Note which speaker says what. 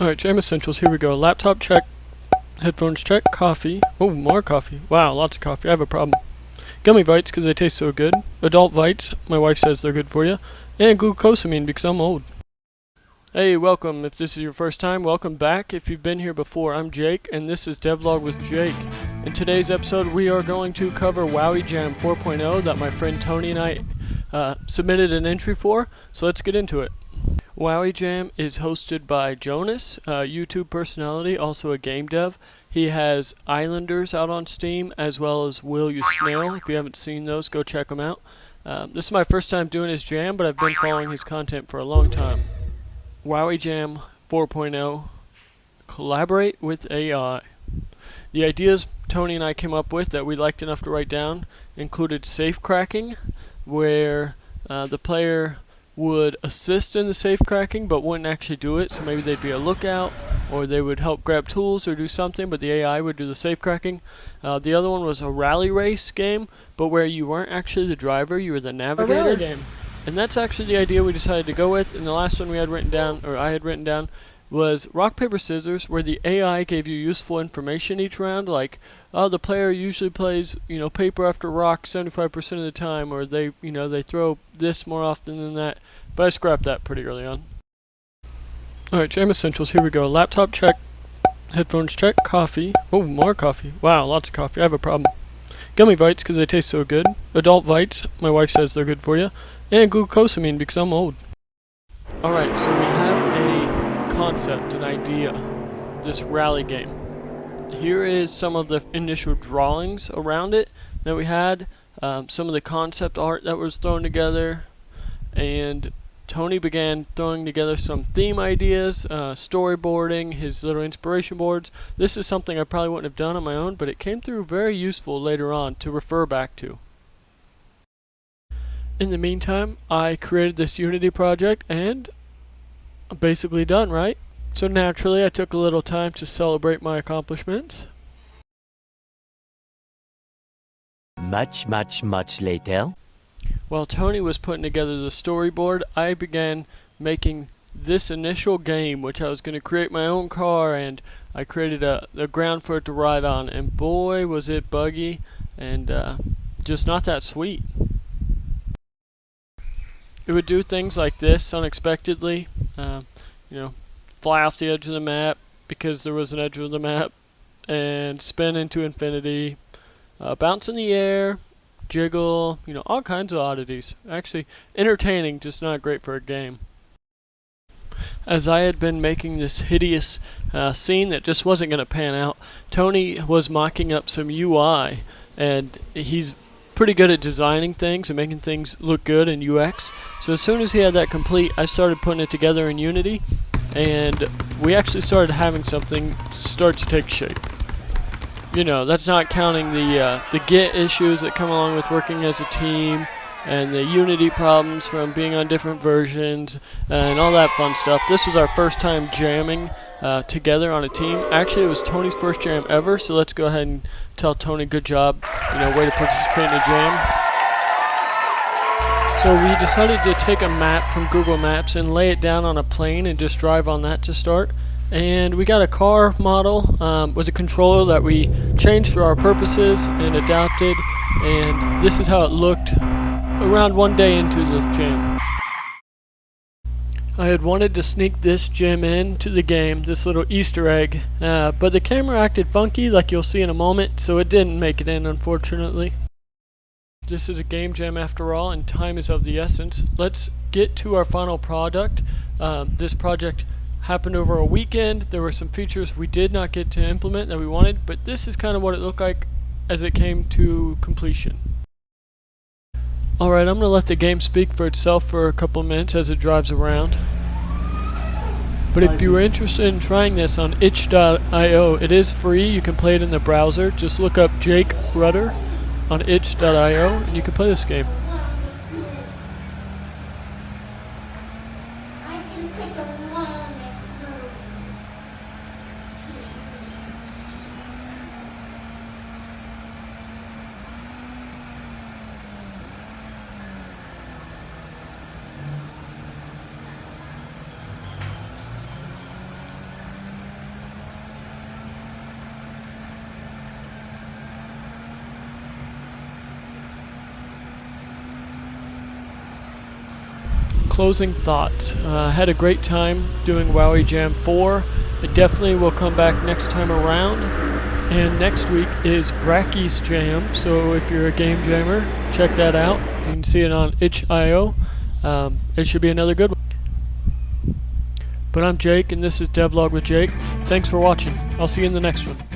Speaker 1: Alright, Jam Essentials, here we go. Laptop check, headphones check, coffee. Oh, more coffee. Wow, lots of coffee. I have a problem. Gummy Vites, because they taste so good. Adult Vites, my wife says they're good for you. And glucosamine, because I'm old. Hey, welcome. If this is your first time, welcome back. If you've been here before, I'm Jake, and this is Devlog with Jake. In today's episode, we are going to cover Wowie Jam 4.0 that my friend Tony and I submitted an entry for, so let's get into it. Wowie Jam is hosted by Jonas, a YouTube personality, also a game dev. He has Islanders out on Steam, as well as Will You Snail. If you haven't seen those, go check them out. This is my first time doing his jam, but I've been following his content for a long time. Wowie Jam 4.0, collaborate with AI. The ideas Tony and I came up with that we liked enough to write down included safe cracking, where the player would assist in the safe cracking but wouldn't actually do it, so maybe they'd be a lookout or they would help grab tools or do something, but the AI would do the safe cracking. The other one was a rally race game, but where you weren't actually the driver, you were the navigator.
Speaker 2: A rally game.
Speaker 1: And that's actually the idea we decided to go with. And the last one we had written down, or I had written down, was rock, paper, scissors, where the AI gave you useful information each round, like, oh, the player usually plays, paper after rock 75% of the time, or they throw this more often than that. But I scrapped that pretty early on. Alright, Jam Essentials, here we go. Laptop check, headphones check, coffee. Oh, more coffee. Wow, lots of coffee. I have a problem. Gummy Vites, because they taste so good. Adult Vites, my wife says they're good for you. And glucosamine, because I'm old. Alright, so we have a concept, an idea, this rally game. Here is some of the initial drawings around it that we had, some of the concept art that was thrown together, and Tony began throwing together some theme ideas, storyboarding, his little inspiration boards. This is something I probably wouldn't have done on my own, but it came through very useful later on to refer back to. In the meantime, I created this Unity project and I'm basically done, right? So naturally, I took a little time to celebrate my accomplishments.
Speaker 3: Much later.
Speaker 1: While Tony was putting together the storyboard, I began making this initial game, which I was going to create my own car, and I created the ground for it to ride on, and boy was it buggy and just not that sweet. It would do things like this unexpectedly, fly off the edge of the map because there was an edge of the map, and spin into infinity, bounce in the air, jiggle, all kinds of oddities. Actually, entertaining, just not great for a game. As I had been making this hideous scene that just wasn't going to pan out, Tony was mocking up some UI, and he's pretty good at designing things and making things look good in UX. So as soon as he had that complete, I started putting it together in Unity, and we actually started having something start to take shape. That's not counting the Git issues that come along with working as a team, and the Unity problems from being on different versions, and all that fun stuff. This was our first time jamming together on a team. Actually, it was Tony's first jam ever, so let's go ahead and tell Tony good job, way to participate in a jam. So we decided to take a map from Google Maps and lay it down on a plane and just drive on that to start. And we got a car model with a controller that we changed for our purposes and adapted, and this is how it looked around one day into the jam. I had wanted to sneak this gem into the game, this little Easter egg, but the camera acted funky like you'll see in a moment, so it didn't make it in, unfortunately. This is a game jam after all, and time is of the essence. Let's get to our final product. This project happened over a weekend. There were some features we did not get to implement that we wanted, but this is kind of what it looked like as it came to completion. Alright, I'm going to let the game speak for itself for a couple of minutes as it drives around. But if you were interested in trying this on itch.io, it is free. You can play it in the browser. Just look up Jake Rudder on itch.io and you can play this game. closing thoughts. I had a great time doing Wowie Jam 4. I definitely will come back next time around. And next week is Bracky's Jam, so if you're a game jammer, check that out. You can see it on itch.io. It should be another good one. But I'm Jake, and this is Devlog with Jake. Thanks for watching. I'll see you in the next one.